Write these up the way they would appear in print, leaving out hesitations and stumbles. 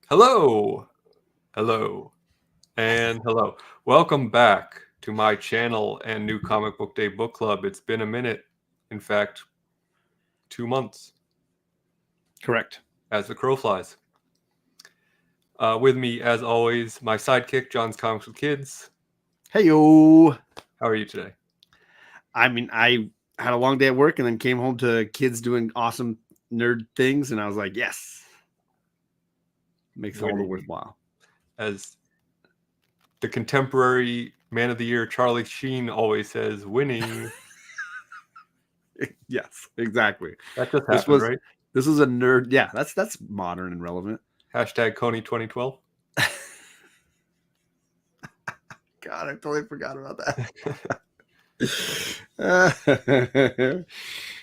Hello, hello, and hello. Welcome back to my channel and new Comic Book Day book club. It's been a minute. In fact, 2 months Correct. as the crow flies. With me, as always, my sidekick, John's Comics with Kids. Hey yo. How are you today? I had a long day at work and then came home to kids doing awesome nerd things, and I was like, yes, makes it all the Winning. worthwhile. As the contemporary man of the year, Charlie Sheen, always says, winning. Yes, exactly. That just This happened, was right? this was a nerd. Yeah, that's modern and relevant. Hashtag Coney 2012. God, I totally forgot about that.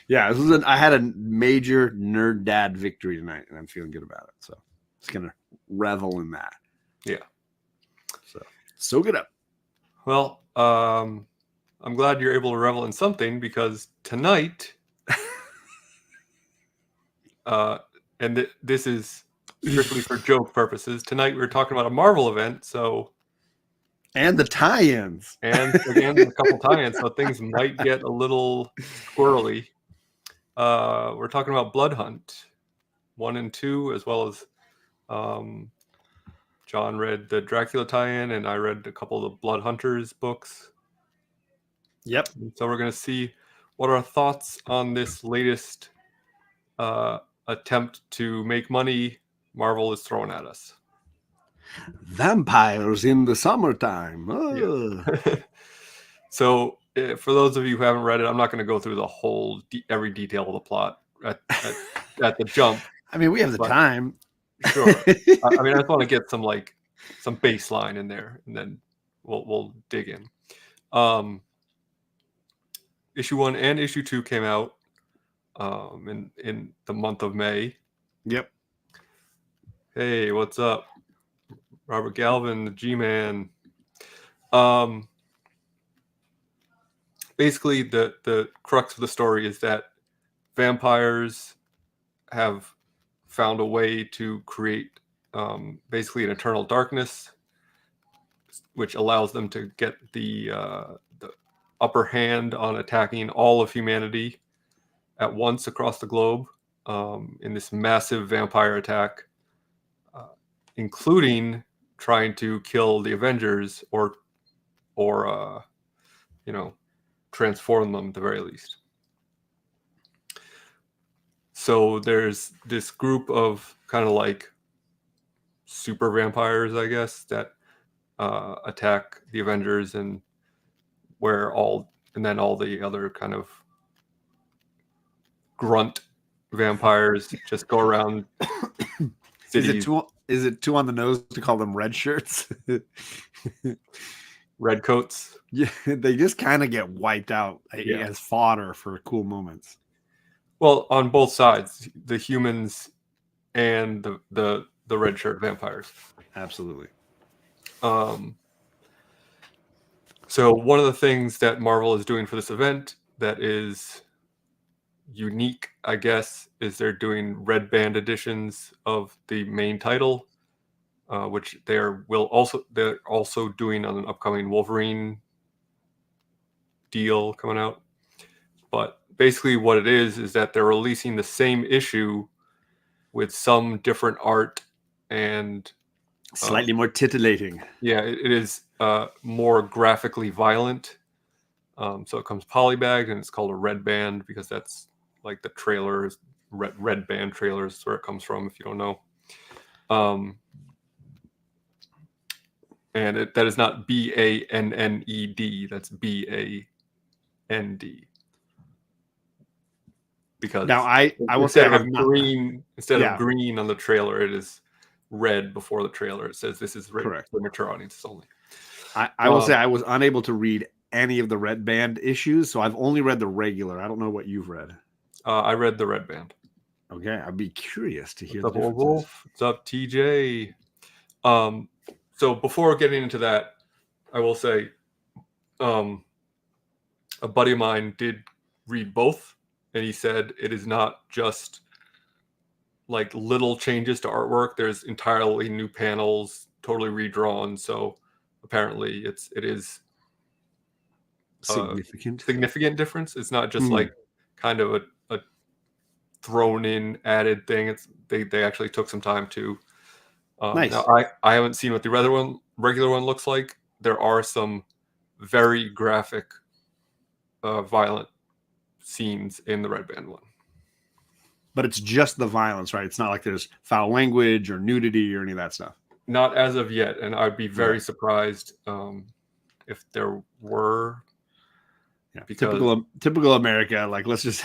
Yeah, I had a major nerd dad victory tonight, and I'm feeling good about it. So just gonna revel in that. Yeah. So soak it up. Well, I'm glad you're able to revel in something because tonight, this is strictly for joke purposes. Tonight we're talking about a Marvel event, And the tie-ins. and again a couple tie-ins, so things might get a little squirrely. We're talking about Blood Hunt 1 and 2, as well as um, John read the Dracula tie-in, and I read a couple of the Blood Hunters books. Yep. So we're going to see what our thoughts on this latest attempt to make money Marvel is throwing at us. Vampires in the summertime. Yeah. So for those of you who haven't read it, I'm not going to go through the whole every detail of the plot at the jump. I mean, we have the time. Sure. I mean, I just want to get some baseline in there, and then we'll dig in. Issue 1 and issue 2 came out in the month of May. Yep. Hey, what's up? Robert Galvin, the G-Man. Basically, the crux of the story is that vampires have found a way to create basically an eternal darkness, which allows them to get the upper hand on attacking all of humanity at once across the globe in this massive vampire attack, including trying to kill the Avengers or transform them at the very least. So there's this group of kind of like super vampires, I guess, that attack the Avengers, and then all the other kind of grunt vampires just go around cities. Is it too on the nose to call them red shirts? Red coats. Yeah, they just kind of get wiped out as fodder for cool moments. Well, on both sides, the humans and the red shirt vampires. Absolutely. So one of the things that Marvel is doing for this event that is unique, I guess, is they're doing red band editions of the main title, which they're also doing on an upcoming Wolverine deal coming out. But basically what it is that they're releasing the same issue with some different art and slightly more titillating. Yeah, it is more graphically violent. So it comes polybagged, and it's called a red band because that's like the trailers, red band trailers is where it comes from, if you don't know. And that is not BANNED, that's BAND. Because now I will instead say of green on the trailer, it is red before the trailer. It says this is correct for mature audiences only. I will say I was unable to read any of the red band issues, so I've only read the regular. I don't know what you've read. I read the red band. Okay, I'd be curious to hear What's the up, Wolf? What's up, TJ? So before getting into that, I will say a buddy of mine did read both, and he said it is not just like little changes to artwork. There's entirely new panels, totally redrawn. So apparently it is Significant. significant difference. It's not just like kind of a thrown in added thing. It's they actually took some time to. Nice. Now I haven't seen what the regular one looks like. There are some very graphic, violent scenes in the Red Band one. But it's just the violence, right? It's not like there's foul language or nudity or any of that stuff. Not as of yet, and I'd be very surprised if there were. Yeah, because typical America. Like, let's just,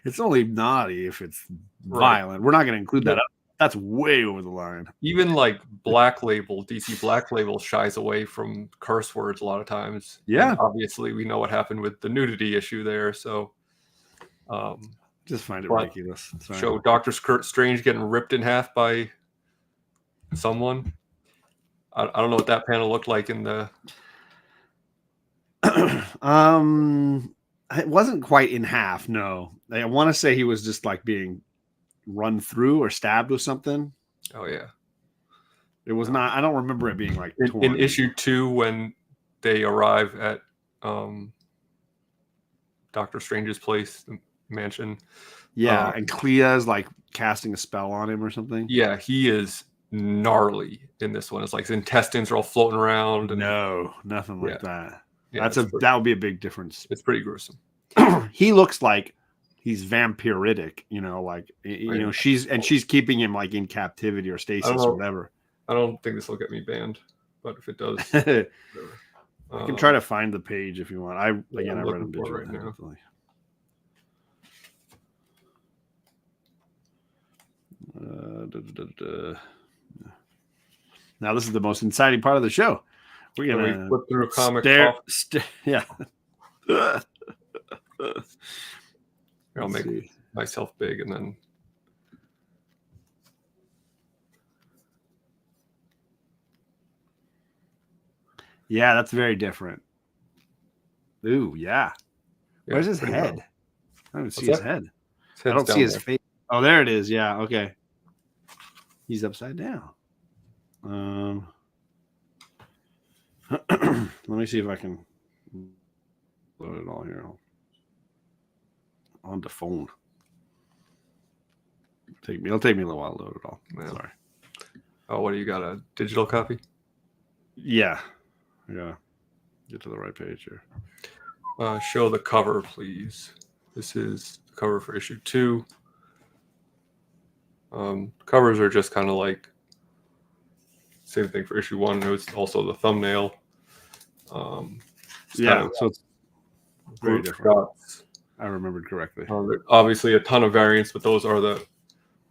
it's only naughty if it's violent. We're not going to include that. That's way over the line. Even like Black Label, DC Black Label shies away from curse words a lot of times. Yeah. And obviously, we know what happened with the nudity issue there. So, just find it ridiculous. Show Doctor Strange getting ripped in half by someone. I don't know what that panel looked like in the. It wasn't quite in half. No, I want to say he was just like being run through or stabbed with something. Oh yeah, it was not. I don't remember it being like in issue 2 when they arrive at Doctor Strange's place, the mansion. Yeah, and Clea's like casting a spell on him or something. Yeah, he is gnarly in this one. It's like his intestines are all floating around. And, no, nothing like that. Yeah, that would be a big difference. It's pretty gruesome. He looks like he's vampiric, like she's keeping him like in captivity or stasis or whatever. I don't think this will get me banned, but if it does, I can try to find the page if you want. I read them right now. Now this is the most exciting part of the show. We're gonna flip through a comic. Yeah. I'll make myself big and then. Yeah, that's very different. Ooh, yeah. Where's his head? Well. I don't see his head. I don't see his there. face. Oh, there it is. Yeah. Okay. He's upside down. Let me see if I can load it all here on the phone. It'll take me a little while to load it all. Yeah. Sorry. Oh, what do you got? A digital copy? Yeah. Yeah. Get to the right page here. Show the cover, please. This is the cover for issue 2. Covers are just kind of like same thing for issue 1. It was also the thumbnail. So it's very different. Shots. I remembered correctly. Obviously, a ton of variants, but those are the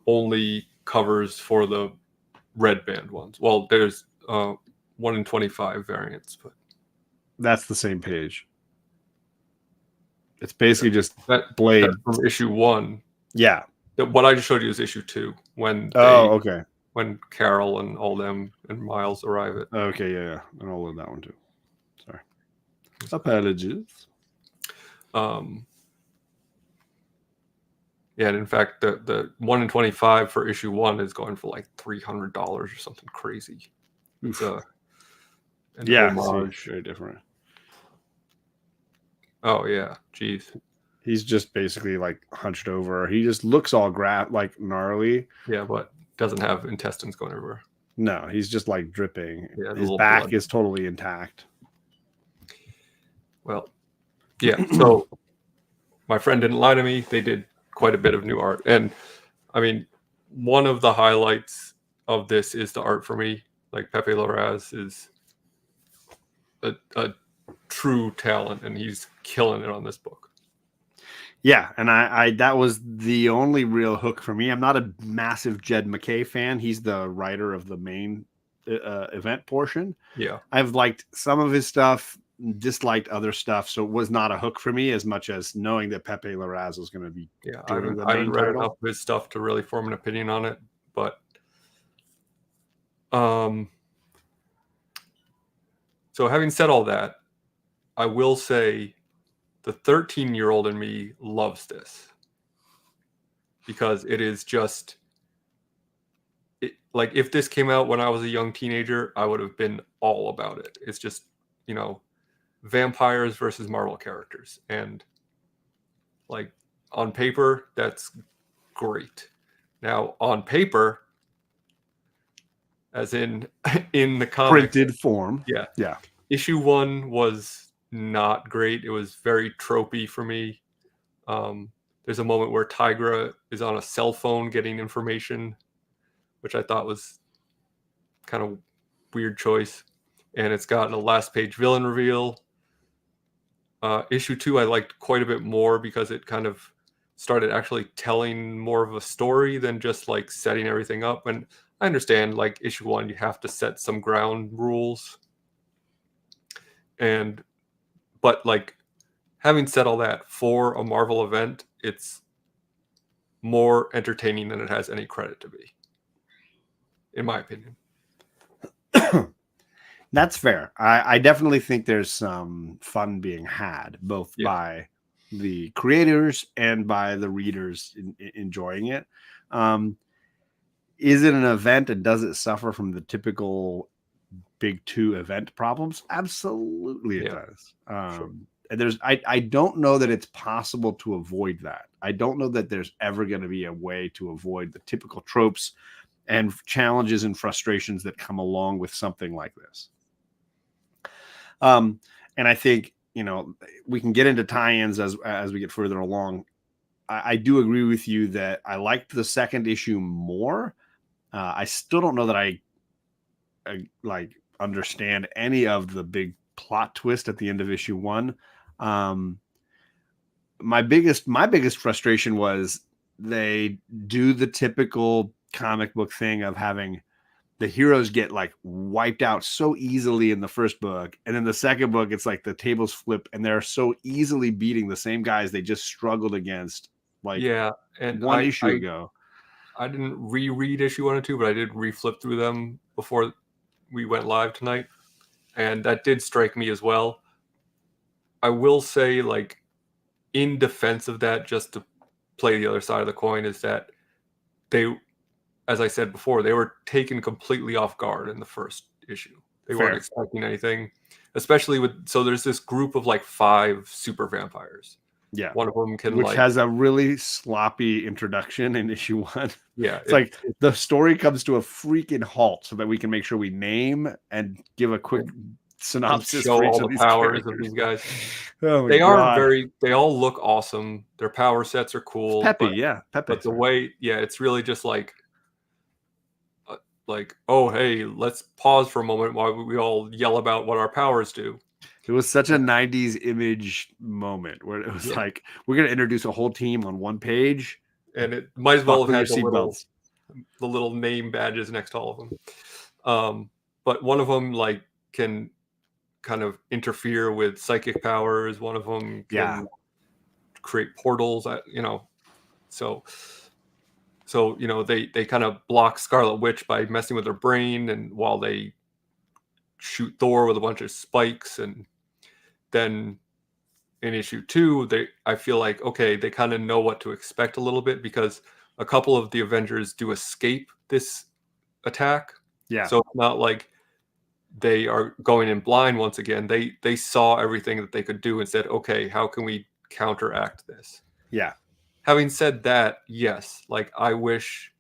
only covers for the Red Band ones. Well, there's 1 in 25 variants, but that's the same page. It's basically just Blade from issue 1. Yeah. What I just showed you is issue 2 when okay. When Carol and all them and Miles arrive at. Okay, yeah. And I'll load that one too. Sorry. Apologies. Yeah, and in fact, the 1 in 25 for issue 1 is going for like $300 or something crazy. It's homage. Very different. Oh yeah, geez. He's just basically like hunched over. He just looks all like gnarly. Yeah, but doesn't have intestines going everywhere. No, he's just like dripping. Yeah, his back is totally intact. Well, yeah. So my friend didn't lie to me. They did quite a bit of new art, and I mean, one of the highlights of this is the art for me. Like Pepe Larraz is a true talent, and he's killing it on this book. Yeah, and I that was the only real hook for me. I'm not a massive Jed MacKay fan. He's the writer of the main event portion. Yeah, I've liked some of his stuff, disliked other stuff, so it was not a hook for me as much as knowing that Pepe Larraz was going to be. Yeah, I haven't read enough of his stuff to really form an opinion on it, but so having said all that, I will say the 13-year-old in me loves this because it is just like if this came out when I was a young teenager, I would have been all about it. It's just, you know, vampires versus Marvel characters, and like on paper, that's great. Now on paper, as in in the comics, Printed form. yeah, Yeah. issue 1 was not great. It was very tropey for me. There's a moment where Tigra is on a cell phone getting information, which I thought was kind of weird choice. And it's gotten a last page villain reveal. Issue 2 I liked quite a bit more because it kind of started actually telling more of a story than just like setting everything up. And I understand, like issue 1, you have to set some ground rules. But like having said all that, for a Marvel event, it's more entertaining than it has any credit to be, in my opinion. That's fair. I definitely think there's some fun being had, both by the creators and by the readers enjoying it. Is it an event and does it suffer from the typical big 2 event problems? Absolutely it does. Sure. And I don't know that it's possible to avoid that. I don't know that there's ever going to be a way to avoid the typical tropes and challenges and frustrations that come along with something like this. And I think, you know, we can get into tie-ins as we get further along. I do agree with you that I liked the second issue more. I still don't know that I like understand any of the big plot twist at the end of issue 1. My biggest frustration was they do the typical comic book thing of having the heroes get like wiped out so easily in the first book, and then the second book it's like the tables flip and they're so easily beating the same guys they just struggled against like and one issue ago. I didn't reread issue 1 and 2, but I did reflip through them before we went live tonight, and that did strike me as well. I will say, like, in defense of that, just to play the other side of the coin, is that they, as I said before, they were taken completely off guard in the first issue. They weren't expecting anything, especially so there's this group of like 5 super vampires. Yeah. One of them which has a really sloppy introduction in issue 1. Yeah. It's like the story comes to a freaking halt so that we can make sure we name and give a quick synopsis show for each all of the these powers characters. of these guys. They are they all look awesome. Their power sets are cool. It's peppy, peppy. But the way, it's really just like, oh, hey, let's pause for a moment while we all yell about what our powers do. It was such a 90s image moment where it was like, we're going to introduce a whole team on one page. And it might as well have had the little name badges next to all of them. But one of them like can kind of interfere with psychic powers. One of them can create portals, so they kind of block Scarlet Witch by messing with her brain, and while they shoot Thor with a bunch of spikes. And then in issue 2, I feel like, okay, they kind of know what to expect a little bit, because a couple of the Avengers do escape this attack. So it's not like they are going in blind once again. They saw everything that they could do and said, okay, how can we counteract this? Having said that, yes, like I wish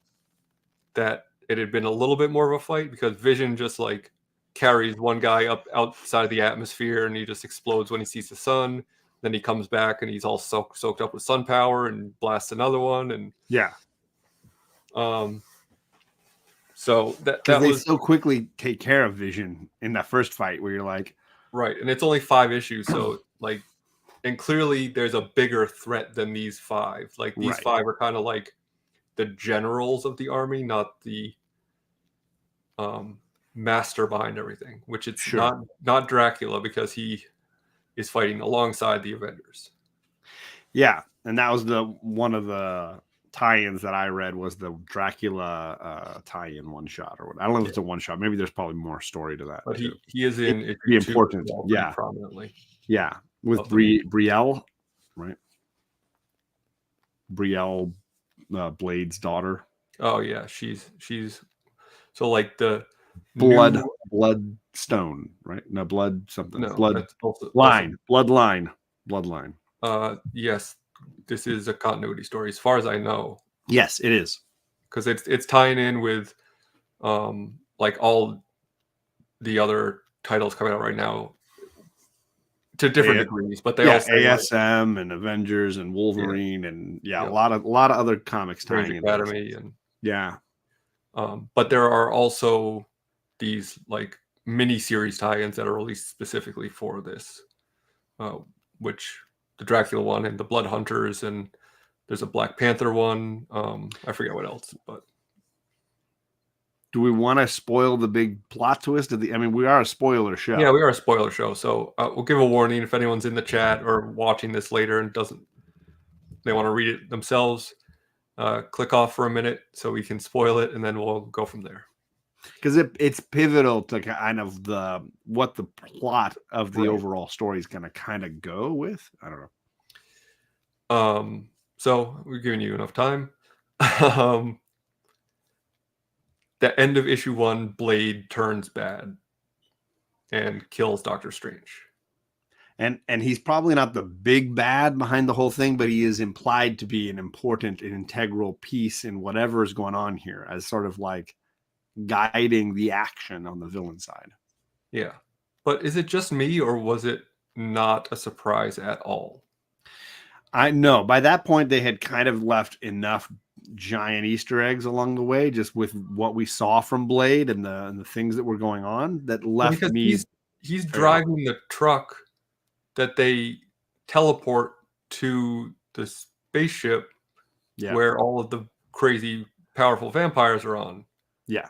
that it had been a little bit more of a fight, because Vision just like carries one guy up outside of the atmosphere and he just explodes when he sees the sun. Then he comes back and he's all soaked up with sun power and blasts another one. And so that was so quickly take care of Vision in that first fight where you're like, right. And it's only 5 issues. So like, and clearly there's a bigger threat than these 5. Like these 5 are kind of like the generals of the army, not the master behind everything, which it's not Dracula, because he is fighting alongside the Avengers. And that was one of the tie-ins that I read was the Dracula tie-in one shot, or what. I don't know if it's a one shot. Maybe there's probably more story to that. But he is in the important, prominently. With Brielle, right? Brielle, Blade's daughter. Oh yeah, she's So like the new Bloodstone, right? No, blood something. no, Blood that's also line. Bloodline. Bloodline. yes, this is a continuity story as far as I know, Yes, it is. because it's tying in with like all the other titles coming out right now to different degrees, but they all Yeah, say like ASM and Avengers and Wolverine and a yeah, lot of other comics Strange tying into this. Academy and Yeah. but there are also these like mini series tie-ins that are released specifically for this, uh, which the Dracula one and the Blood Hunters, and there's a Black Panther one. I forget what else, but Do we want to spoil the big plot twist of the? I mean, we are a spoiler show. yeah, we are a spoiler show, so we'll give a warning if anyone's in the chat or watching this later and they want to read it themselves. Click off for a minute so we can spoil it, and then we'll go from there. Because it's pivotal to kind of what the plot of the overall story is going to kind of go with. I don't know. So we're giving you enough time. The end of issue 1, Blade turns bad and kills Doctor Strange. And he's probably not the big bad behind the whole thing, but he is implied to be an important and integral piece in whatever is going on here, as sort of like guiding the action on the villain side. Yeah. But is it just me, or was it not a surprise at all? I know by that point they had kind of left enough giant Easter eggs along the way, just with what we saw from Blade and the things that were going on, that left me. He's driving the truck that they teleport to the spaceship where all of the crazy powerful vampires are on. Yeah.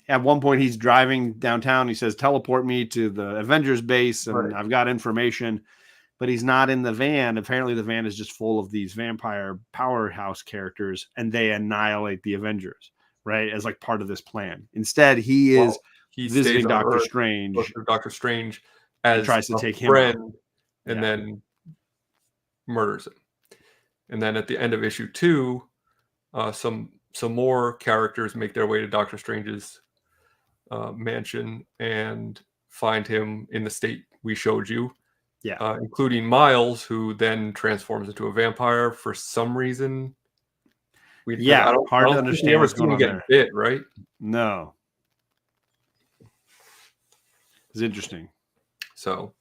At one point he's driving downtown. He says, teleport me to the Avengers base and I've got information, but he's not in the van. Apparently the van is just full of these vampire powerhouse characters and they annihilate the Avengers, right? As like part of this plan. Instead, he visiting Doctor Strange. Doctor Strange as tries to take him out. And then murders him. And then at the end of issue 2, some more characters make their way to Doctor Strange's mansion and find him in the state we showed you. Yeah. Including Miles, who then transforms into a vampire for some reason. Hard to understand what's going on there. Bit, right? No. It's interesting. So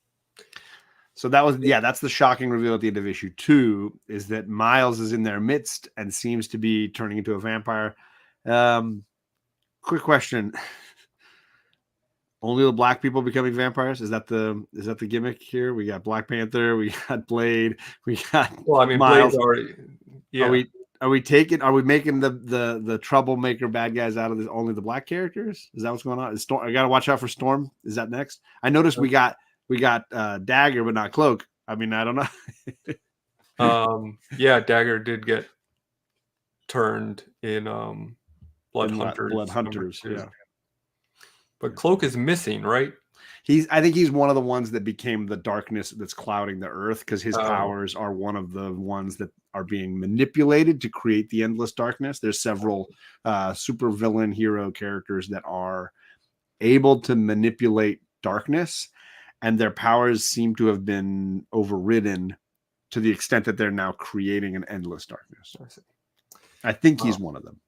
that was, that's the shocking reveal at the end of issue 2, is that Miles is in their midst and seems to be turning into a vampire. Quick question. Only the black people becoming vampires? Is that the gimmick here? We got Black Panther, we got Blade, we got Miles. Blade's already, yeah. Are we making the troublemaker bad guys out of this, only the black characters? Is that what's going on? I gotta watch out for Storm. Is that next? I noticed we got Dagger, but not Cloak. I mean, I don't know. Dagger did get turned in Blood Hunters. Yeah. But Cloak is missing, right? I think he's one of the ones that became the darkness that's clouding the earth, because his powers are one of the ones that are being manipulated to create the endless darkness. There's several super villain hero characters that are able to manipulate darkness, and their powers seem to have been overridden to the extent that they're now creating an endless darkness. I think he's one of them.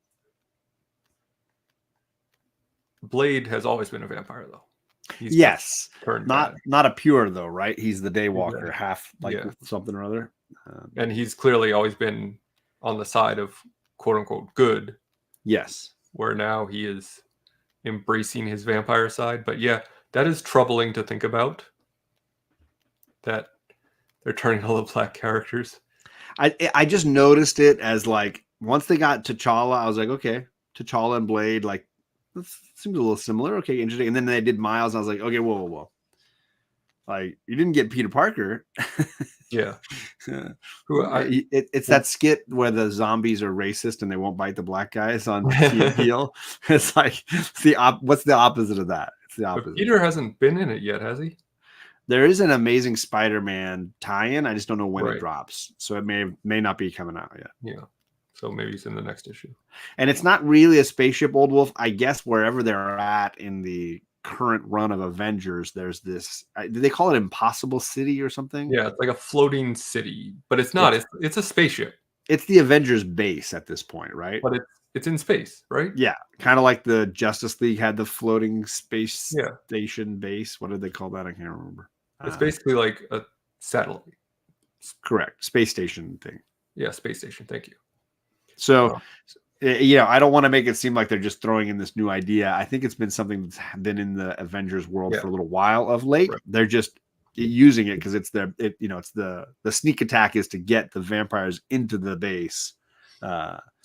Blade has always been a vampire, though. Yes, not a pure though, right? He's the Daywalker, half something or other. And he's clearly always been on the side of quote unquote good. Yes, where now he is embracing his vampire side. But yeah, that is troubling to think about. That they're turning all the black characters. I just noticed it as like once they got T'Challa, I was like, okay, T'Challa and Blade, like, this seems a little similar. Okay, interesting. And then they did Miles. I was like, okay, whoa. Like, you didn't get Peter Parker. Yeah. It's that skit where the zombies are racist and they won't bite the black guys on Key and Peele. It's like, what's the opposite of that? It's the opposite. But Peter hasn't been in it yet, has he? There is an Amazing Spider-Man tie-in. I just don't know when it drops. So it may not be coming out yet. Yeah. So maybe he's in the next issue. And it's not really a spaceship, Old Wolf. I guess wherever they're at in the current run of Avengers, there's this. Do they call it Impossible City or something? Yeah, it's like a floating city, but it's not. It's a spaceship. It's the Avengers base at this point, right? But it's in space, right? Yeah, kind of like the Justice League had the floating space Yeah. station base. What did they call that? I can't remember. It's basically like a satellite. Correct. Space station thing. Yeah, space station. Thank you. So, I don't want to make it seem like they're just throwing in this new idea. I think it's been something that's been in the Avengers world for a little while of late. Right. They're just using it because it's it's the sneak attack is to get the vampires into the base.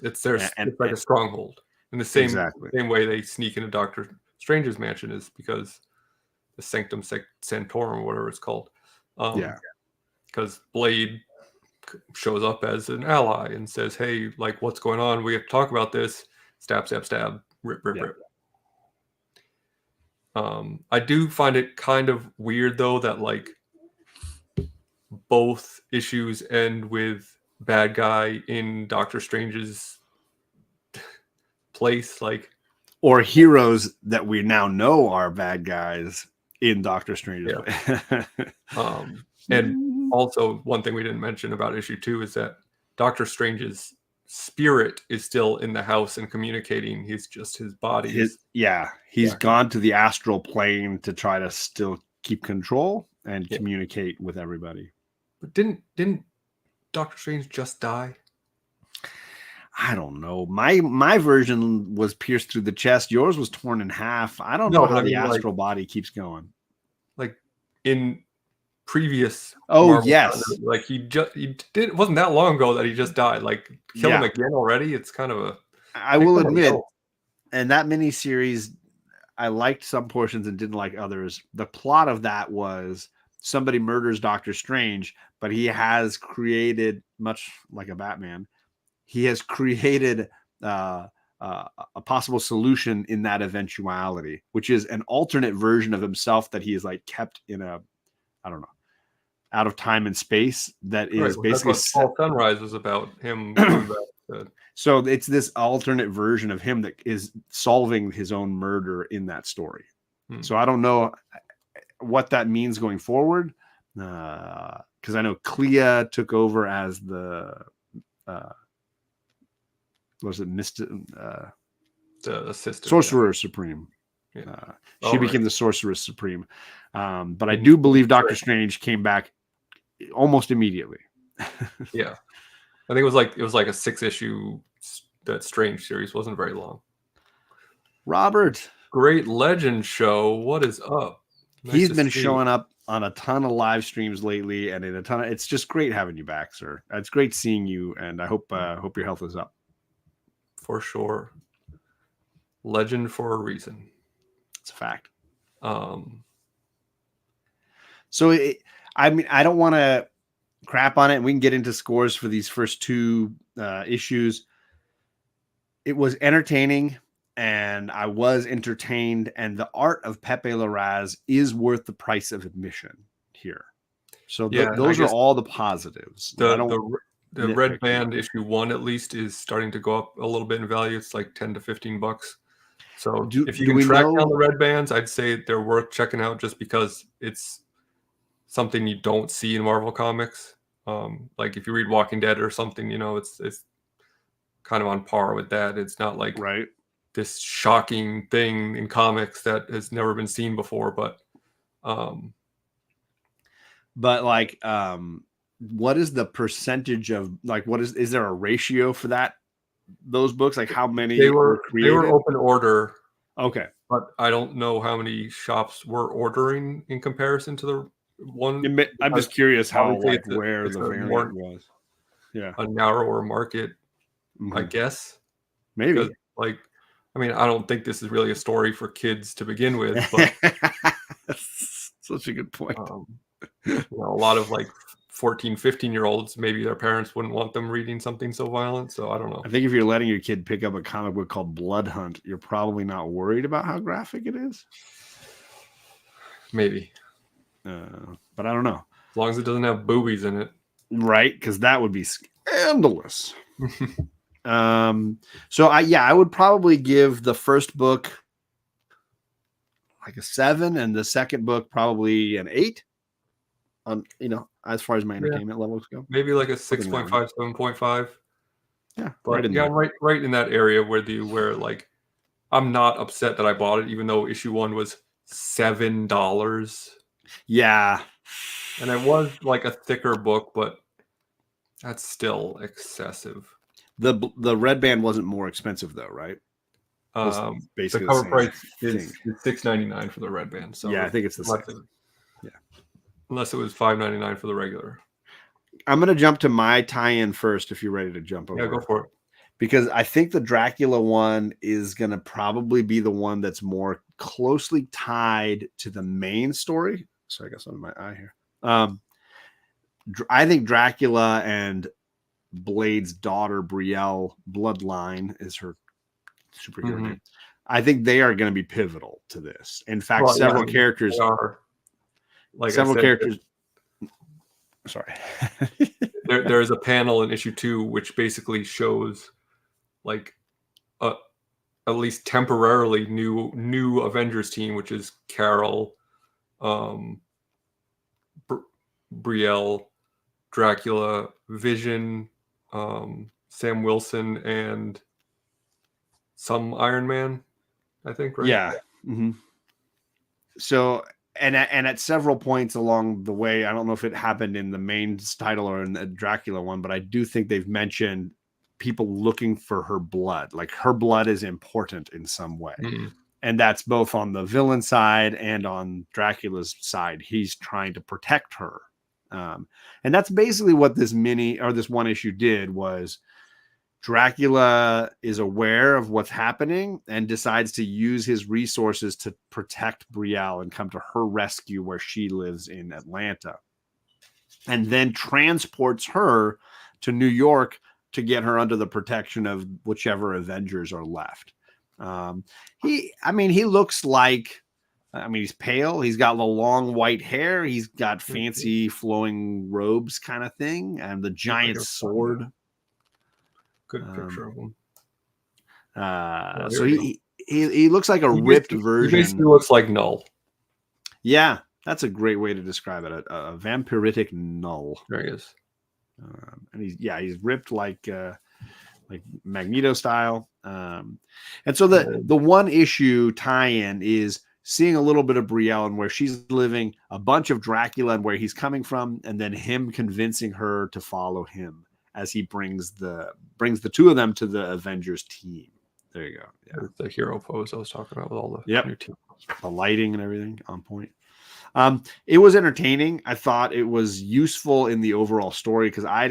It's like a stronghold. In the same way they sneak into Doctor Strange's mansion is because the Sanctum Sanctorum, whatever it's called. Because Blade shows up as an ally and says, "Hey, like, what's going on? We have to talk about this." Stab, stab, stab. Rip, rip, rip. I do find it kind of weird though that like both issues end with bad guy in Doctor Strange's place, like, or heroes that we now know are bad guys in Doctor Strange's place. And also one thing we didn't mention about issue 2 is that Doctor Strange's spirit is still in the house and communicating. He's just his body. He's gone to the astral plane to try to still keep control and communicate with everybody. But didn't Doctor Strange just die? I don't know. My version was pierced through the chest. Yours was torn in half. I don't know how the astral body keeps going. Like in previous Marvel yes content, like he did, it wasn't that long ago that he just died. Like kill him again already. It's kind of I will admit, and that miniseries I liked some portions and didn't like others. The plot of that was somebody murders Doctor Strange, but he has created, much like a Batman, he has created a possible solution in that eventuality, which is an alternate version of himself that he is like kept in a, I don't know, out of time and space. That is basically what Sunrise was about him. So it's this alternate version of him that is solving his own murder in that story. So I don't know what that means going forward, because I know Clea took over as the the assistant Sorcerer Supreme. She became the Sorceress Supreme. But I do believe Doctor Strange came back almost immediately. Yeah, I think it was like a 6-issue that Strange series. Wasn't very long. Robert, Great Legend Show, what is up? He's been showing up on a ton of live streams lately, and in a ton of, it's just great having you back, sir. It's great seeing you, and I hope your health is up. For sure. Legend for a reason. It's a fact. So I mean, I don't want to crap on it, and we can get into scores for these first 2 issues. It was entertaining, and I was entertained, and the art of Pepe Larraz is worth the price of admission here. So those are all the positives. The Red Band issue 1 at least is starting to go up a little bit in value. It's like $10 to $15. So if you can track down the Red Bands, I'd say they're worth checking out just because it's something you don't see in Marvel Comics. Like if you read Walking Dead or something, it's kind of on par with that. It's not like this shocking thing in comics that has never been seen before, but like what is the percentage of, like, is there a ratio for those books? Like how many they were created? They were open order. Okay. But I don't know how many shops were ordering in comparison to the one. I'm just curious how, like, where the variant was. Yeah. A narrower market, I guess. Maybe. Like, I mean, I don't think this is really a story for kids to begin with, but that's such a good point. A lot of like 14, 15-year-olds, maybe their parents wouldn't want them reading something so violent. So I don't know. I think if you're letting your kid pick up a comic book called Blood Hunt, you're probably not worried about how graphic it is. Maybe. But I don't know. As long as it doesn't have boobies in it. Right? Because that would be scandalous. So I would probably give the first book like a 7, and the second book probably an 8. On as far as my entertainment levels go, maybe like a Something that 6.5, 7.5. yeah, But right in yeah, there. I'm right in that area where like I'm not upset that I bought it, even though issue 1 was $7. Yeah, And it was like a thicker book, but that's still excessive. the red band wasn't more expensive though, right? It was The basically the cover same price thing. is $6.99 for the red band. So Yeah, I think it's the same. unless it was $5.99 for the regular. I'm gonna jump to my tie-in first if you're ready to jump over. Yeah, go for it. Because I think the Dracula one is going to probably be the one that's more closely tied to the main story. So I guess on my eye here. I think Dracula and Blade's daughter, Brielle, Bloodline is her superhero name. I think they are going to be pivotal to this. In fact, several characters are. Like several I said, characters. Sorry. There's a panel in issue 2 which basically shows like at least temporarily new Avengers team, which is Carol, Brielle, Dracula, Vision, Sam Wilson, and some Iron Man, I think, right? Yeah. Mm-hmm. So and at several points along the way, I don't know if it happened in the main title or in the Dracula one, but I do think they've mentioned people looking for her blood. Like her blood is important in some way. And that's both on the villain side and on Dracula's side. He's trying to protect her. And that's basically what this this one issue did was Dracula is aware of what's happening and decides to use his resources to protect Brielle and come to her rescue where she lives in Atlanta. And then transports her to New York to get her under the protection of whichever Avengers are left. He looks like, he's pale. He's got the long white hair. He's got fancy flowing robes kind of thing. And the giant sword. Good picture of him. So he looks like a ripped version. He basically looks like Null. Yeah, that's a great way to describe it. A vampiritic Null. There he is. And he's ripped like Magneto style. And so the one issue tie-in is seeing a little bit of Brielle and where she's living, a bunch of Dracula and where he's coming from, and then him convincing her to follow him as he brings the two of them to the Avengers team. There you go. Yeah. The hero pose I was talking about with all the new team. The lighting and everything on point. It was entertaining. I thought it was useful in the overall story because I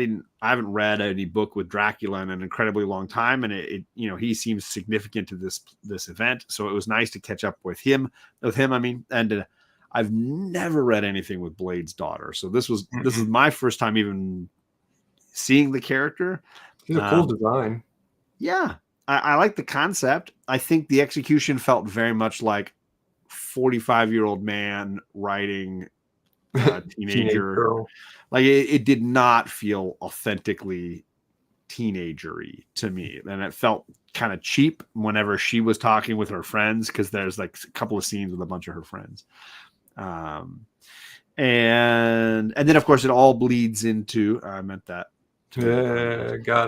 haven't read any book with Dracula in an incredibly long time, and he seems significant to this event. So it was nice to catch up with him. And I've never read anything with Blade's daughter, so this is my first time even seeing the character. She's a cool design. Yeah, I like the concept. I think the execution felt very much like 45-year-old man writing a teenager girl. Like it did not feel authentically teenagery to me, and it felt kind of cheap whenever she was talking with her friends because there's like a couple of scenes with a bunch of her friends. And then of course it all bleeds into got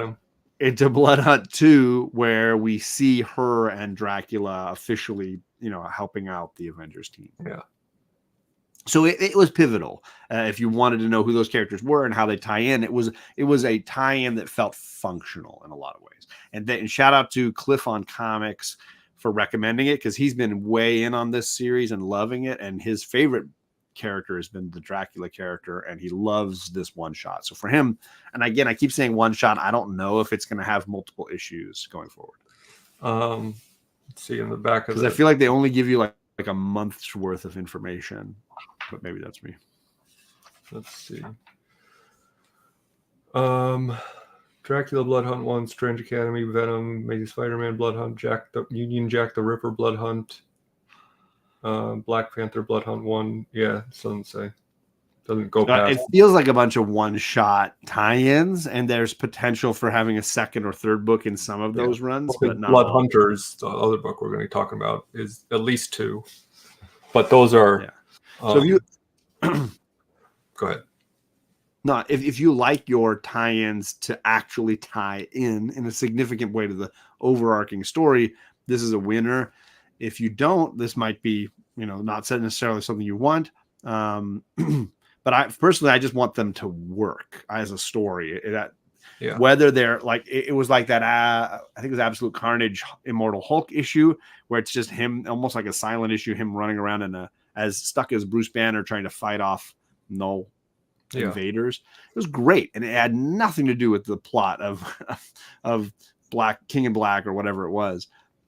him. Into Blood Hunt 2, where we see her and Dracula officially, helping out the Avengers team. Yeah. So it was pivotal. If you wanted to know who those characters were and how they tie in, it was a tie-in that felt functional in a lot of ways. And shout out to Cliff on Comics for recommending it because he's been way in on this series and loving it. And his favorite character has been the Dracula character, and he loves this one shot. So for him, and again, I keep saying one shot, I don't know if it's going to have multiple issues going forward. Let's see in the back of because I feel like they only give you like a month's worth of information, but maybe that's me. Let's see. Dracula, Blood Hunt 1, Strange Academy, Venom, Amazing Spider-Man, Blood Hunt, Union Jack the Ripper, Blood Hunt, Black Panther, Blood Hunt 1. Yeah, it doesn't say. Doesn't go past. It feels like a bunch of one-shot tie-ins, and there's potential for having a second or third book in some of those runs, Well, but not Blood all. Hunters, the other book we're going to be talking about, is at least 2, but those are. Yeah. So if you go ahead. No, if you like your tie-ins to actually tie in a significant way to the overarching story, this is a winner. If you don't, this might be, not necessarily something you want. But I just want them to work as a story. Whether they're like, it was like that, I think it was Absolute Carnage Immortal Hulk issue, where it's just him, almost like a silent issue, him running around as stuck as Bruce Banner trying to fight off Null invaders. It was great, and it had nothing to do with the plot of Black King in Black or whatever it was.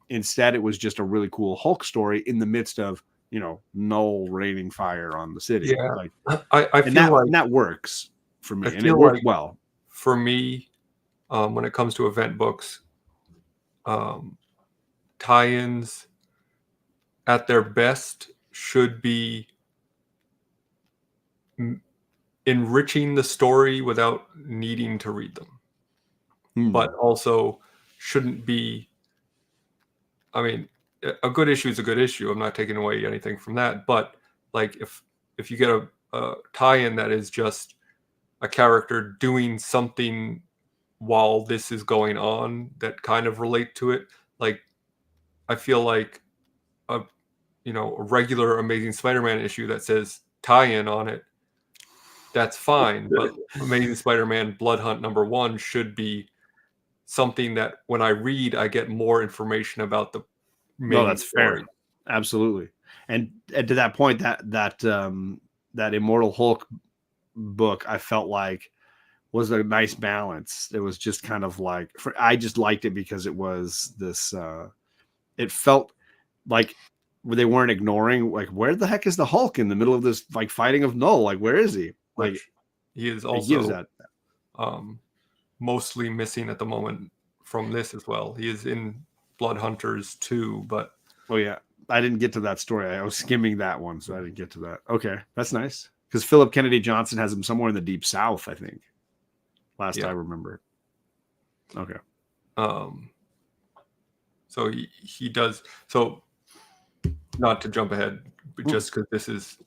Instead, it was just a really cool Hulk story in the midst of Null raining fire on the city. Yeah, like I feel that works for me, and it worked like, well for me. When it comes to event books, tie-ins at their best should be enriching the story without needing to read them, but also shouldn't be. I mean, a good issue is a good issue. I'm not taking away anything from that, but like if you get a tie-in that is just a character doing something while this is going on that kind of relate to it, like I feel like a regular Amazing Spider-Man issue that says tie-in on it, that's fine. But Amazing Spider-Man Blood Hunt #1 should be something that when I read, I get more information about the main that's story. fair. Absolutely. And to that point, that Immortal Hulk book, I felt like was a nice balance. It was just kind of like, I just liked it because it was this, it felt like they weren't ignoring, like, where the heck is the Hulk in the middle of this, like, fighting of Null? Like, where is he? Like, he is also that. Mostly missing at the moment from this as well. He is in Blood Hunters 2, but oh yeah, I didn't get to that story. I was skimming that one, so I didn't get to that. Okay, that's nice, because Philip Kennedy Johnson has him somewhere in the Deep South, I think. Last I remember. Okay. So he does. So not to jump ahead, but just because this is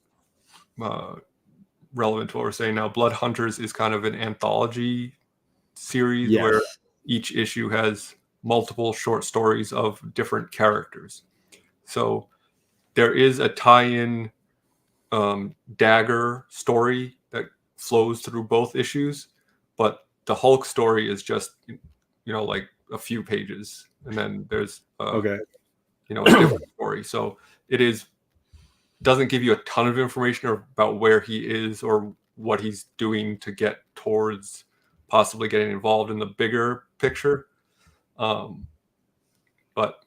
relevant to what we're saying now, Blood Hunters is kind of an anthology series where each issue has multiple short stories of different characters. So there is a tie-in Dagger story that flows through both issues, but the Hulk story is just like a few pages, and then there's a different story. So it doesn't give you a ton of information about where he is or what he's doing to get towards possibly getting involved in the bigger picture, but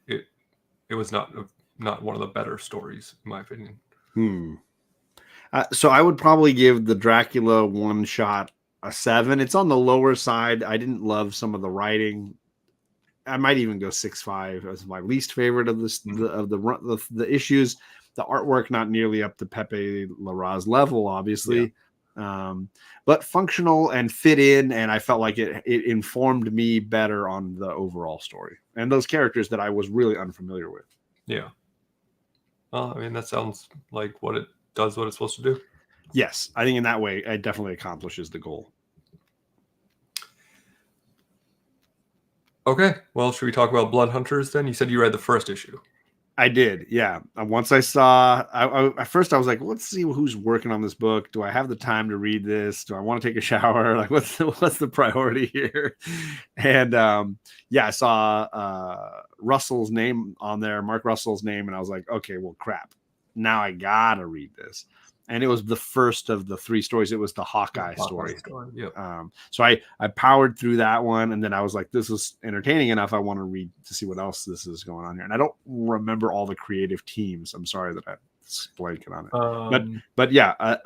it was not one of the better stories in my opinion. So I would probably give the Dracula one shot a 7. It's on the lower side. I didn't love some of the writing. I might even go 6.5 as my least favorite of the issues. The artwork not nearly up to Pepe Larraz's level, obviously, but functional and fit in. And I felt like it informed me better on the overall story and those characters that I was really unfamiliar with. Yeah. Well, I mean, that sounds like what it does, what it's supposed to do. Yes, I think in that way, it definitely accomplishes the goal. Okay, well, should we talk about Blood Hunters then? You said you read the first issue. I did, yeah. Once I saw, at first I was like, let's see who's working on this book. Do I have the time to read this? Do I want to take a shower? Like, what's the priority here? And I saw Russell's name on there, Mark Russell's name, and I was like, okay, well, crap. Now I gotta read this. And it was the first of the 3 stories. It was the Hawkeye story. Yep. So I powered through that one, and then I was like, this is entertaining enough. I want to read to see what else this is going on here. And I don't remember all the creative teams. I'm sorry that I'm blanking on it. But yeah,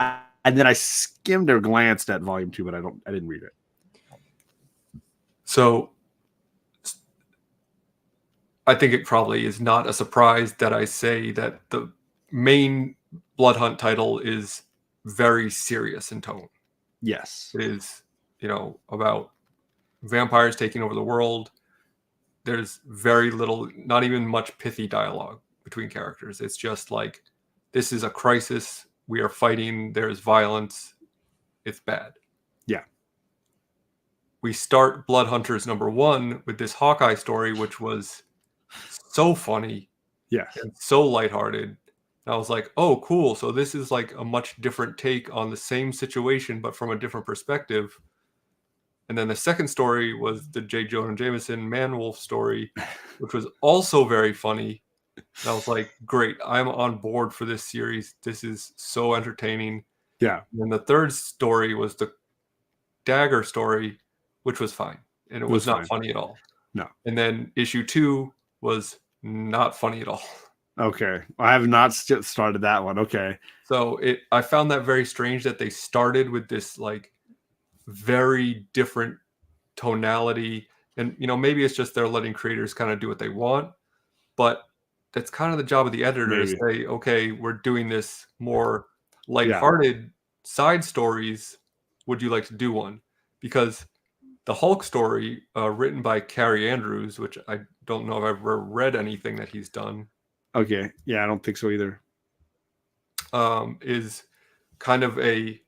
and then I skimmed or glanced at volume 2, but I didn't read it. So I think it probably is not a surprise that I say that the main Blood Hunt title is very serious in tone. Yes. It is, about vampires taking over the world. There's very little, not even much pithy dialogue between characters. It's just like, this is a crisis. We are fighting. There's violence. It's bad. Yeah. We start Blood Hunters #1 with this Hawkeye story, which was so funny Yes. and so lighthearted. And I was like, oh, cool. So this is like a much different take on the same situation, but from a different perspective. And then the second story was the J. Jonah Jameson Man-Wolf story, which was also very funny. And I was like, great, I'm on board for this series. This is so entertaining. Yeah. And then the third story was the Dagger story, which was fine. And it was not funny at all. No. And then issue 2 was not funny at all. Okay. I have not started that one. Okay. So I found that very strange that they started with this like very different tonality. And, maybe it's just they're letting creators kind of do what they want. But that's kind of the job of the editor to say, okay, we're doing this more lighthearted side stories. Would you like to do one? Because the Hulk story, written by Carrie Andrews, which I don't know if I've ever read anything that he's done. Okay. Yeah, I don't think so either. Is kind of a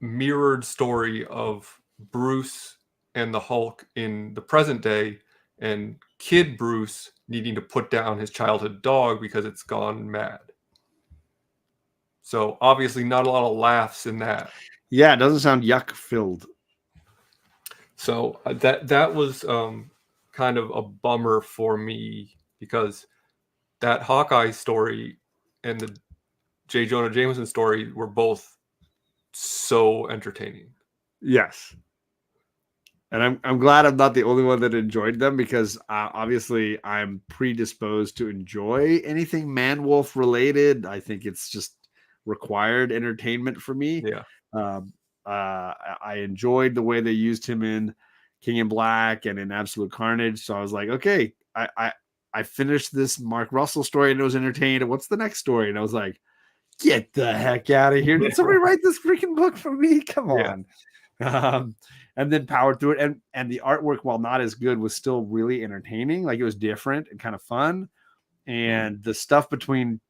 mirrored story of Bruce and the Hulk in the present day, and kid Bruce needing to put down his childhood dog because it's gone mad. So obviously not a lot of laughs in that. Yeah, it doesn't sound yuck filled. So that was kind of a bummer for me, because that Hawkeye story and the J. Jonah Jameson story were both so entertaining. Yes. And I'm glad I'm not the only one that enjoyed them, because obviously I'm predisposed to enjoy anything Man-Wolf related. I think it's just required entertainment for me. Yeah. I enjoyed the way they used him in King in Black and in Absolute Carnage. So I was like, okay, I finished this Mark Russell story and it was entertained. What's the next story? And I was like, get the heck out of here. Did somebody write this freaking book for me? Come on. And then powered through it. And the artwork, while not as good, was still really entertaining. Like, it was different and kind of fun. And the stuff between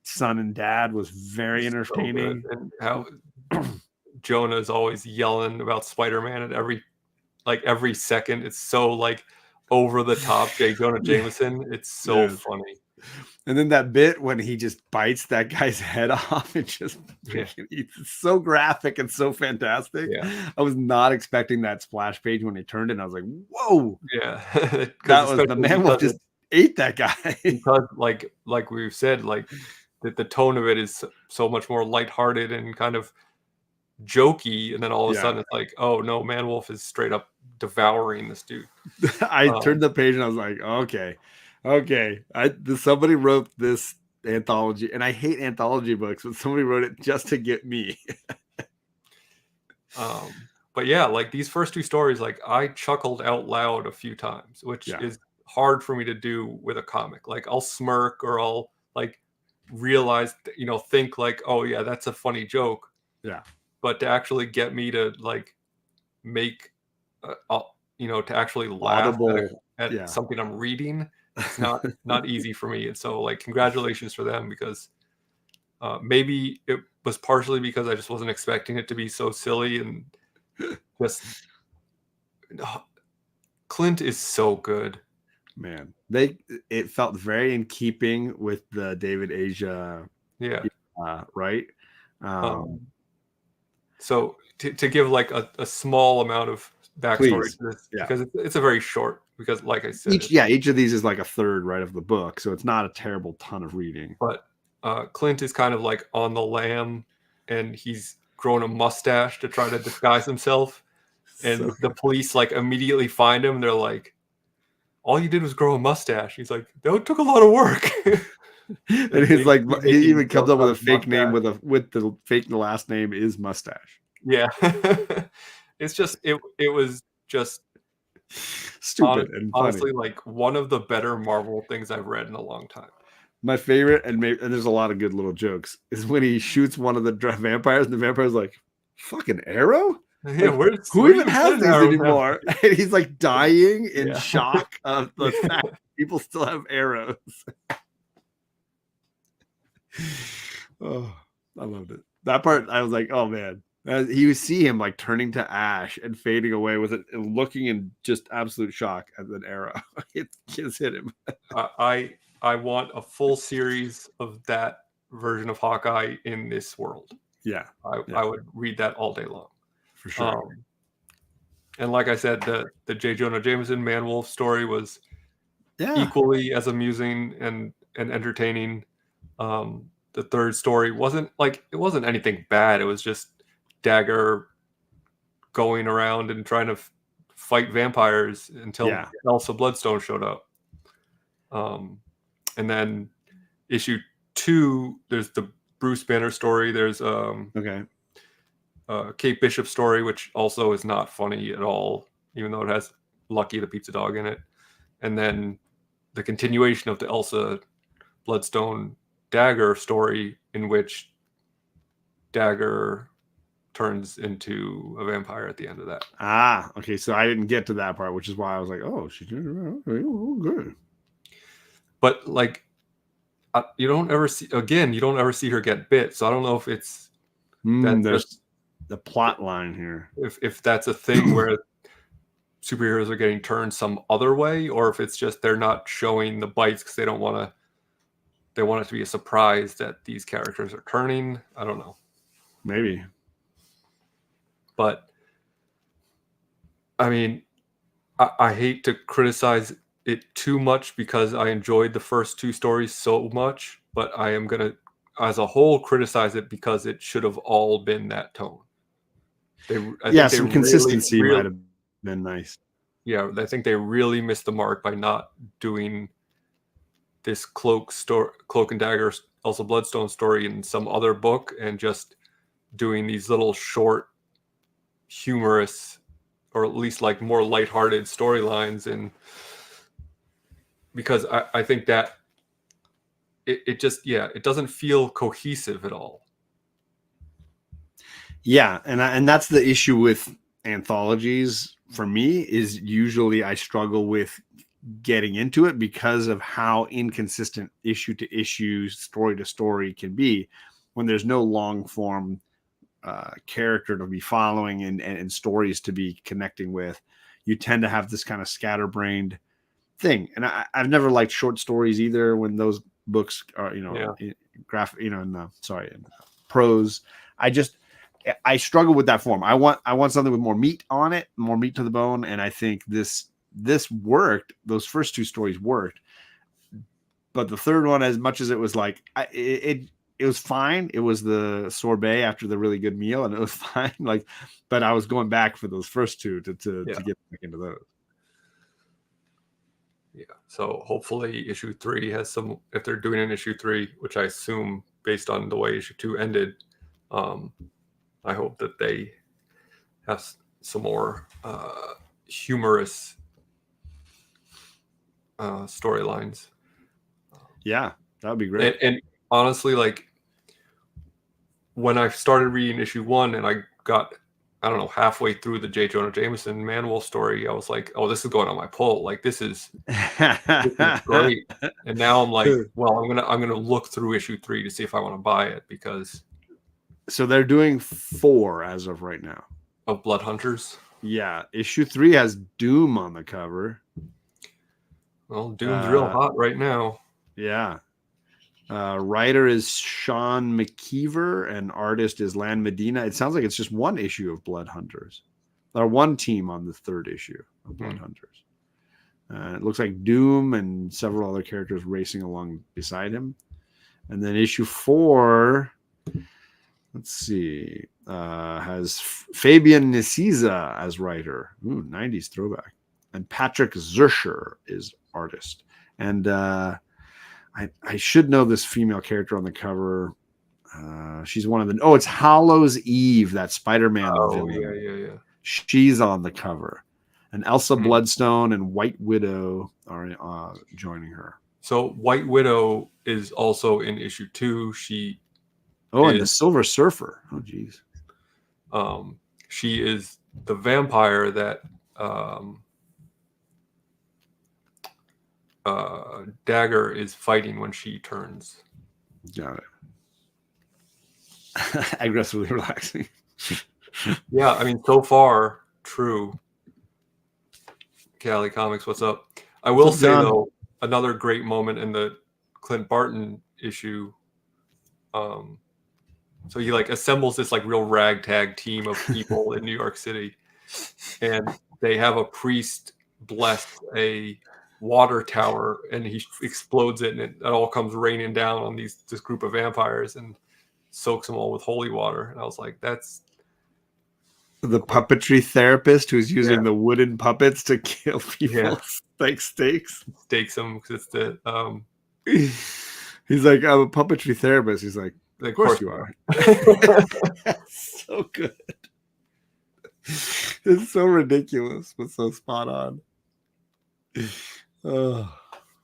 son and dad was very entertaining. So and how Jonah is always yelling about Spider-Man at every second. It's so like over the top. J. Jonah Jameson. It's so funny. And then that bit when he just bites that guy's head off and just it's so graphic and so fantastic. Yeah. I was not expecting that splash page when he turned it. And I was like, whoa. Yeah. That was the Man-Wolf just ate that guy. Because like we've said, like the tone of it is so much more lighthearted and kind of jokey, and then all of a sudden it's like, oh no, Man-Wolf is straight up devouring this dude. I turned the page and I was like, okay. Somebody wrote this anthology, and I hate anthology books, but somebody wrote it just to get me. But yeah, like these first 2 stories, like I chuckled out loud a few times, which is hard for me to do with a comic. Like I'll smirk, or I'll like realize, think like, oh yeah, that's a funny joke. Yeah. But to actually get me to like make, to actually laugh at something I'm reading, it's not easy for me. And so like, congratulations for them, because maybe it was partially because I just wasn't expecting it to be so silly, and just Clint is so good. Man, it felt very in keeping with the David Asia. Yeah. Right. So to give like a small amount of backstory to this, because it's a very short, because like I said, each of these is like a third right of the book, so it's not a terrible ton of reading. But Clint is kind of like on the lam, and he's grown a mustache to try to disguise himself, and the police like immediately find him, and they're like, all you did was grow a mustache. He's like, that took a lot of work. And he's like, he even comes up with a fake name with the fake last name is Mustache. Yeah. It's just it was just stupid and honestly funny. like one of the better Marvel things I've read in a long time. My favorite, and there's a lot of good little jokes, is when he shoots one of the vampires, and the vampire's like, "Fucking arrow! Yeah, Like, who where do even you has get an these arrow now? anymore?" And he's like dying in Yeah. shock of the Yeah. fact people still have arrows. Oh, I loved it. That part, I was like, "Oh man!" You see him like turning to ash and fading away with it, and looking in just absolute shock at an arrow. It just hit him. I want a full series of that version of Hawkeye in this world. Yeah, I would read that all day long. for sure. And like I said, the J. Jonah Jameson Man Wolf story was Yeah, equally as amusing and entertaining. The third story wasn't anything bad. It was just Dagger going around and trying to fight vampires until Elsa Bloodstone showed up. And then issue 2, there's the Bruce Banner story. There's Kate Bishop story, which also is not funny at all, even though it has Lucky the pizza dog in it. And then the continuation of the Elsa Bloodstone Dagger story, in which Dagger turns into a vampire at the end of that. Okay. So I didn't get to that part, which is why I was like, "Oh, she's good." But like, you don't ever see her get bit. So I don't know if it's there's the plot line here. If that's a thing where superheroes are getting turned some other way, or if it's just they're not showing the bites because they don't want to. They want it to be a surprise that these characters are turning. I don't know. Maybe. But I mean, I hate to criticize it too much because I enjoyed the first 2 stories so much, but I am going to, as a whole, criticize it because it should have all been that tone. Some consistency might have been nice. Yeah, I think they really missed the mark by not doing this Cloak and Dagger Elsa Bloodstone story in some other book and just doing these little short, humorous, or at least like more lighthearted storylines. And because I think that it doesn't feel cohesive at all. Yeah, and that's the issue with anthologies for me, is usually I struggle with getting into it because of how inconsistent issue to issue, story to story can be when there's no long form character to be following and stories to be connecting with. You tend to have this kind of scatterbrained thing, and I've never liked short stories either when those books are in prose. I struggle with that form. I want something with more meat on it, more meat to the bone, and I think this worked. Those first 2 stories worked, but the third one, as much as it was like it was fine. It was the sorbet after the really good meal, and it was fine. Like, but I was going back for those first 2 to get back into those. Yeah. So hopefully issue 3 has some. If they're doing an issue 3, which I assume based on the way issue 2 ended, I hope that they have some more humorous storylines. Yeah, that would be great. And honestly, like when I started reading issue 1 and I got, I don't know, halfway through the J. Jonah Jameson Man Wolf story, I was like, "Oh, this is going on my pull. Like this is great." And now I'm like, "Well, I'm gonna look through issue 3 to see if I want to buy it because." So they're doing 4 as of right now. Of Blood Hunters? Yeah. Issue 3 has Doom on the cover. Well, Doom's real hot right now. Yeah. Writer is Sean McKeever and artist is Lan Medina. It sounds like it's just 1 issue of Blood Hunters. Or 1 team on the 3rd issue of Blood Hunters. It looks like Doom and several other characters racing along beside him. And then issue 4... let's see. Has Fabian Nicieza as writer. Ooh, 90s throwback. And Patrick Zurcher is artist. And I should know this female character on the cover. She's one of the... it's Hallows Eve, that Spider-Man villain. Yeah. She's on the cover. And Elsa Bloodstone and White Widow are joining her. So White Widow is also in issue 2. And the Silver Surfer. Oh, geez. She is the vampire that Dagger is fighting when she turns. Got it. Aggressively relaxing. Yeah, I mean, so far, true. Cali Comics, what's up? I will say, though, another great moment in the Clint Barton issue. So he like assembles this like real ragtag team of people in New York City, and they have a priest bless a water tower, and he explodes it, and it all comes raining down on this group of vampires and soaks them all with holy water. And I was like, that's the puppetry therapist who's using the wooden puppets to kill people like steaks. Stakes them because it's the he's like, I'm a puppetry therapist. He's like, of course you are. So good. It's so ridiculous, but so spot on. Oh,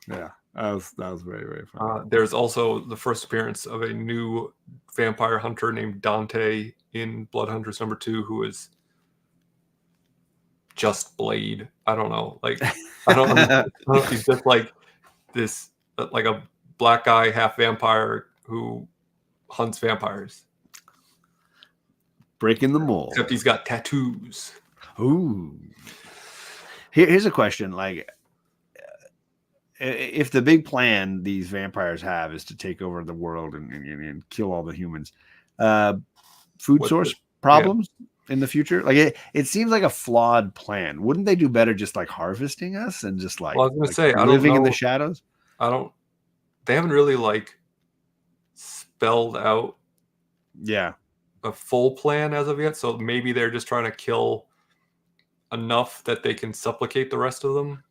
yeah. That was very, very fun. There's also the first appearance of a new vampire hunter named Dante in Blood Hunters #2, who is just Blade. I don't know. Like, I don't know. He's just like this, like a black guy, half vampire who hunts vampires. Breaking the mold. Except he's got tattoos. Ooh. Here's a question. Like, if the big plan these vampires have is to take over the world and kill all the humans, food source problems in the future? Like, it seems like a flawed plan. Wouldn't they do better just like harvesting us and just like, I was gonna say, living in the shadows? They haven't really like spelled out a full plan as of yet. So maybe they're just trying to kill enough that they can supplicate the rest of them.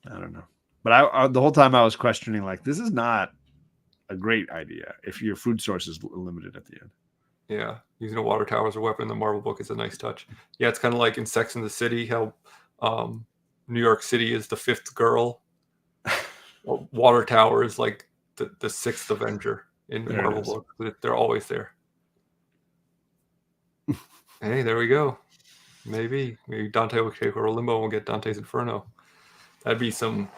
I don't know. But I the whole time I was questioning, like, this is not a great idea if your food source is limited at the end. Yeah, using a water tower as a weapon in the Marvel book is a nice touch. Yeah, it's kind of like in Sex and the City, how New York City is the fifth girl. Water tower is like the sixth Avenger in the Marvel book. They're always there. Hey, there we go. Maybe Dante will take over Limbo and we'll get Dante's Inferno. That'd be some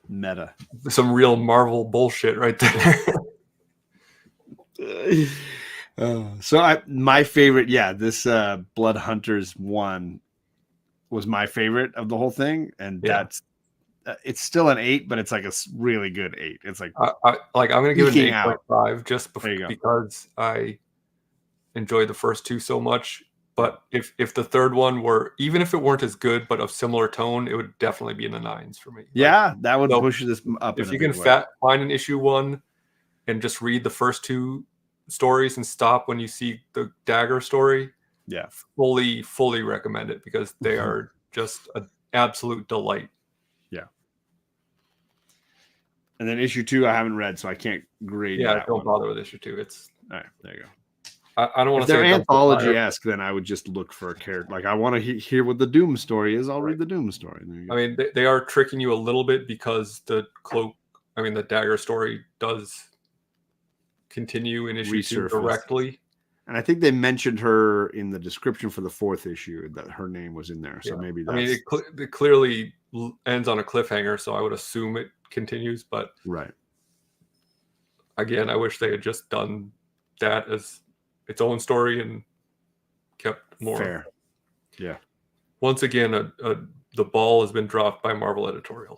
meta, some real Marvel bullshit right there. So my favorite, this Blood Hunters 1 was my favorite of the whole thing, and that's it's still an 8, but it's like a really good 8. It's like I'm gonna give it an 8.5 just because I enjoyed the first two so much. But if the third one were, even if it weren't as good but of similar tone, it would definitely be in the 9s for me. Yeah, that would push this up. If you can find an issue 1 and just read the first 2 stories and stop when you see the Dagger story, fully recommend it because they are just an absolute delight. And then issue 2 I haven't read, so I can't grade that. Don't bother with issue 2. It's all right. There you go. I don't want to say they're anthology-esque, then I would just look for a character. Like, I want to hear what the Doom story is. I'll read the Doom story. I mean, they are tricking you a little bit because the Dagger story does continue in issue 2 directly. And I think they mentioned her in the description for the 4th issue that her name was in there. So maybe that's... I mean, it clearly ends on a cliffhanger, so I would assume it continues. But again, I wish they had just done that as its own story and kept more fair. Yeah. Once again, the ball has been dropped by Marvel editorial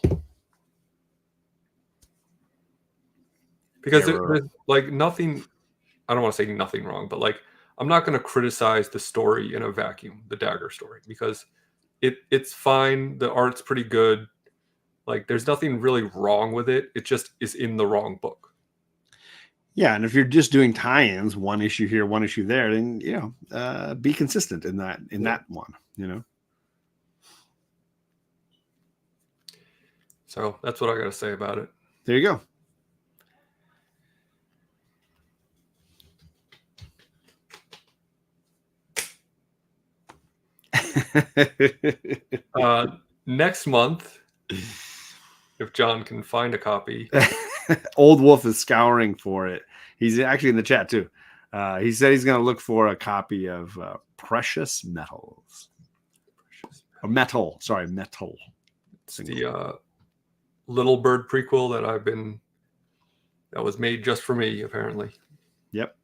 because there's like nothing. I don't want to say nothing wrong, but like I'm not going to criticize the story in a vacuum, the Dagger story, because it's fine. The art's pretty good. Like there's nothing really wrong with it. It just is in the wrong book. Yeah, and if you're just doing tie-ins, one issue here, one issue there, then be consistent in that that one. So that's what I got to say about it. There you go. Next month, if John can find a copy. Old Wolf is scouring for it. He's actually in the chat too. He said he's going to look for a copy of Precious Metals. Or Metal. Sorry, Metal. It's the Little Bird prequel that was made just for me, apparently. Yep.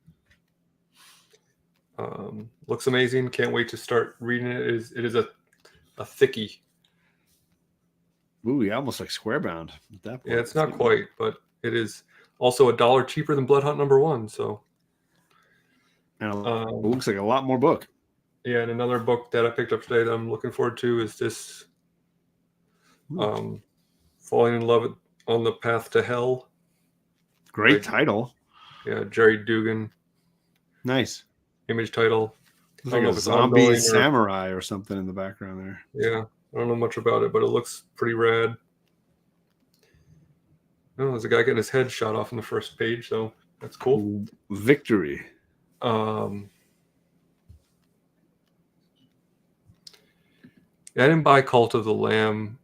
Looks amazing. Can't wait to start reading it. It is a thickie. Ooh, yeah, almost like square bound at that point. Yeah, it's not quite, but it is also $1 cheaper than Blood Hunt #1. So, and it looks like a lot more book. Yeah, and another book that I picked up today that I'm looking forward to is this Falling in Love on the Path to Hell. Great title. Yeah, Jerry Dugan. Nice. Image title. Looks like a zombie samurai or something in the background there. Yeah, I don't know much about it, but it looks pretty rad. Oh, there's a guy getting his head shot off on the first page, so that's cool. Victory. I didn't buy Cult of the Lamb.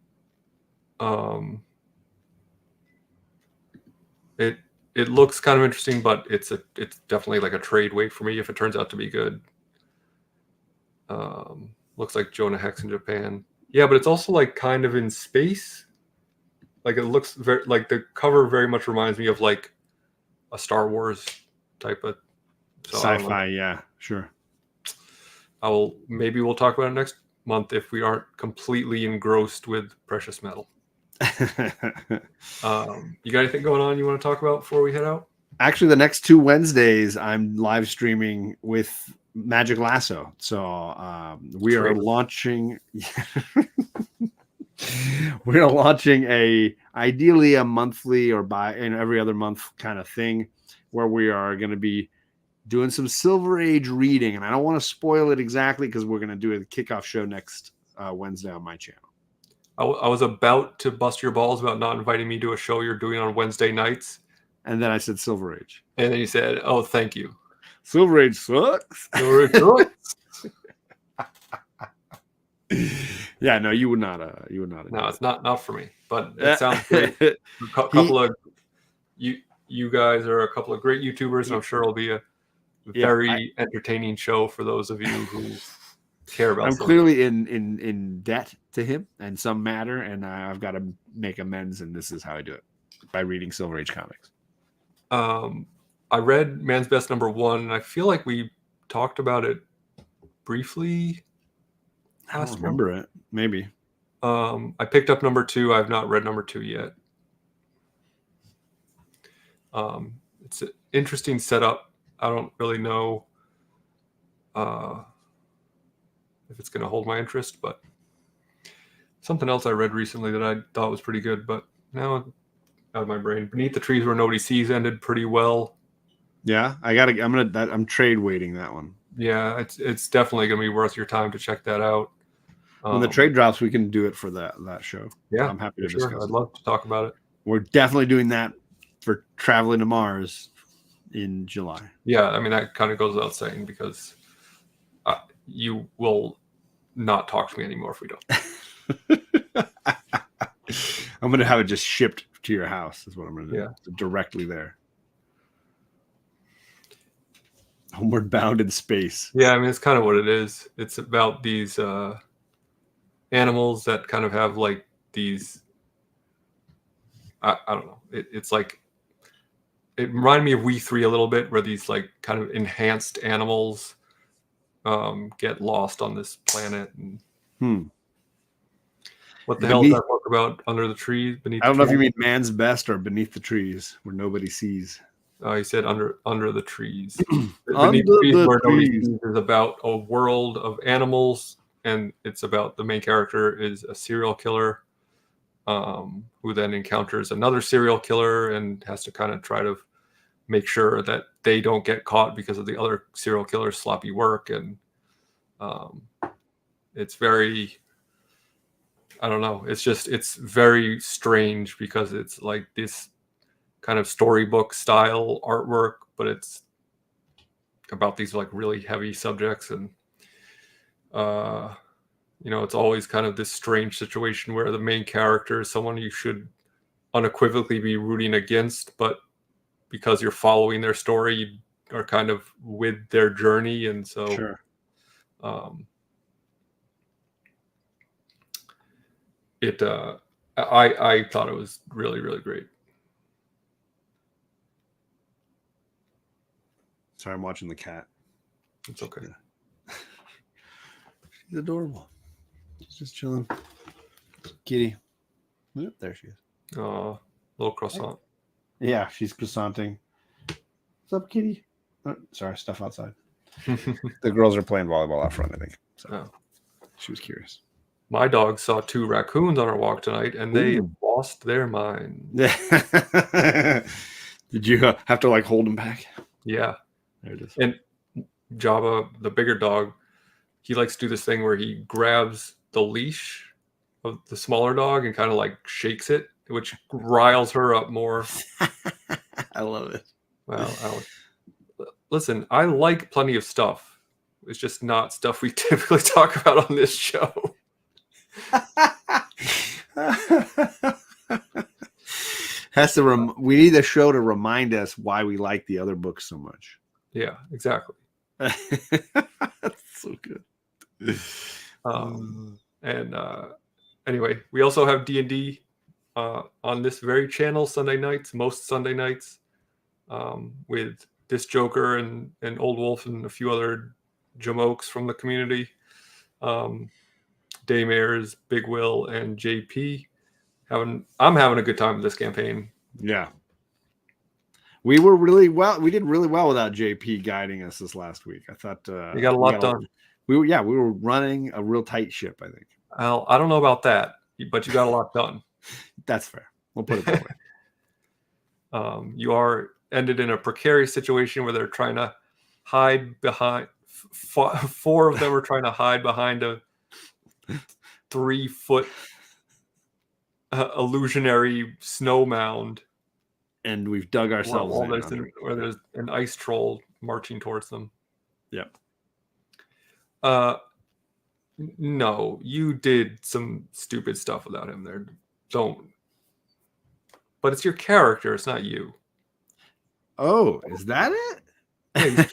It looks kind of interesting, but it's definitely like a trade wait for me if it turns out to be good. Looks like Jonah Hex in Japan. Yeah, but it's also like kind of in space. Like it looks very like the cover very much reminds me of like a Star Wars type of sci-fi. Yeah, sure. Maybe we'll talk about it next month if we aren't completely engrossed with precious metal. You got anything going on you want to talk about before we head out? Actually, the next 2 Wednesdays I'm live streaming with Magic Lasso. So we are launching we're launching ideally a monthly or every other month kind of thing where we are going to be doing some Silver Age reading, and I don't want to spoil it exactly because we're going to do a kickoff show next Wednesday on my channel. I was about to bust your balls about not inviting me to a show you're doing on Wednesday nights. And then I said Silver Age. And then you said, oh, thank you. Silver Age sucks. Silver Age sucks. Yeah, no, you would not. No, it's not for me. But it sounds great. A couple of you guys are a couple of great YouTubers, and I'm sure it'll be a very entertaining show for those of you who care about. I'm clearly in debt to him in some matter, and I've got to make amends, and this is how I do it, by reading Silver Age comics. I read Man's Best #1, and I feel like we talked about it briefly. I don't remember it. Maybe. I picked up #2. I've not read #2 yet. It's an interesting setup. I don't really know if it's going to hold my interest, but something else I read recently that I thought was pretty good, but now out of my brain. Beneath the Trees Where Nobody Sees ended pretty well. Yeah, I'm trade waiting that one. Yeah, it's definitely going to be worth your time to check that out. When the trade drops, we can do it for that show. Yeah, I'm happy to discuss. I'd love to talk about it. We're definitely doing that for Traveling to Mars in July. Yeah, I mean that kind of goes without saying because you will not talk to me anymore if we don't. I'm going to have it just shipped to your house. Is what I'm going to do. Yeah, directly there. Homeward Bound in Space. Yeah, I mean it's kind of what it is. It's about these animals that kind of have like these. I don't know. It's like it reminded me of We 3 a little bit, where these like kind of enhanced animals get lost on this planet. And what the hell is that book about? Under the Trees, Beneath. I don't know if you mean Man's Best or Beneath the Trees, where nobody sees. He said under the trees. Beneath the Trees Where Nobody Sees is about a world of animals, and it's about the main character is a serial killer who then encounters another serial killer and has to kind of try to make sure that they don't get caught because of the other serial killer's sloppy work. And it's very, I don't know, it's very strange because it's like this kind of storybook style artwork, but it's about these like really heavy subjects. And it's always kind of this strange situation where the main character is someone you should unequivocally be rooting against, but because you're following their story, you are kind of with their journey, and so Sure. I thought it was really, really great. Sorry, I'm watching the cat. It's okay. She's adorable. She's just chilling. Kitty. Oop, there she is. Little croissant. Yeah, she's croissanting. What's up, kitty? Oh, sorry, stuff outside. The girls are playing volleyball out front, I think. So she was curious. My dog saw 2 raccoons on her walk tonight, and they lost their mind. Did you have to like hold them back? Yeah. There it is. And Jabba, the bigger dog, he likes to do this thing where he grabs the leash of the smaller dog and kind of like shakes it, which riles her up more. I love it. Well, listen, I like plenty of stuff. It's just not stuff we typically talk about on this show. We need a show to remind us why we like the other books so much. Yeah, exactly. That's so good. Anyway, we also have D&D on this very channel most Sunday nights, with this Joker and Old Wolf and a few other jamokes from the community. Daymares, Big Will, and JP. I'm having a good time with this campaign. Yeah. We did really well without JP guiding us this last week. I thought you got a lot done. We were running a real tight ship, I think. Well, I don't know about that, but you got a lot done. That's fair. We'll put it that way. You are ended in a precarious situation where they're trying to hide behind 4 of them are trying to hide behind a 3-foot illusionary snow mound, and we've dug ourselves where there's an ice troll marching towards them. Yep. No, you did some stupid stuff without him there. Don't. But it's your character. It's not you. Oh, is that it? Yeah,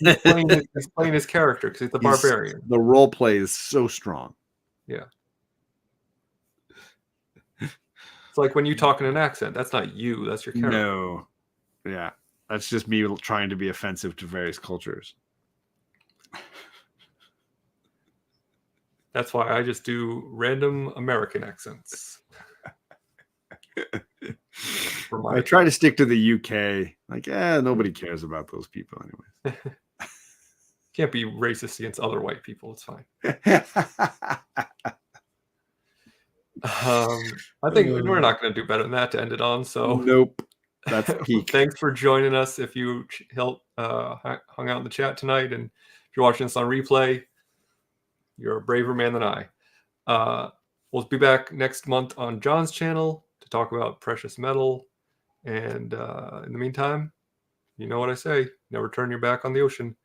he's playing his character because he's the barbarian. The role play is so strong. Yeah. It's like when you talk in an accent. That's not you. That's your character. No. Yeah. That's just me trying to be offensive to various cultures. That's why I just do random American accents. I try to stick to the UK. Like, nobody cares about those people anyways. Can't be racist against other white people. It's fine. I think we're not going to do better than that to end it on. So nope. That's peak. Thanks for joining us. If you hung out in the chat tonight, and if you're watching this on replay, you're a braver man than I. We'll be back next month on John's channel to talk about precious metal. And in the meantime, you know what I say, never turn your back on the ocean.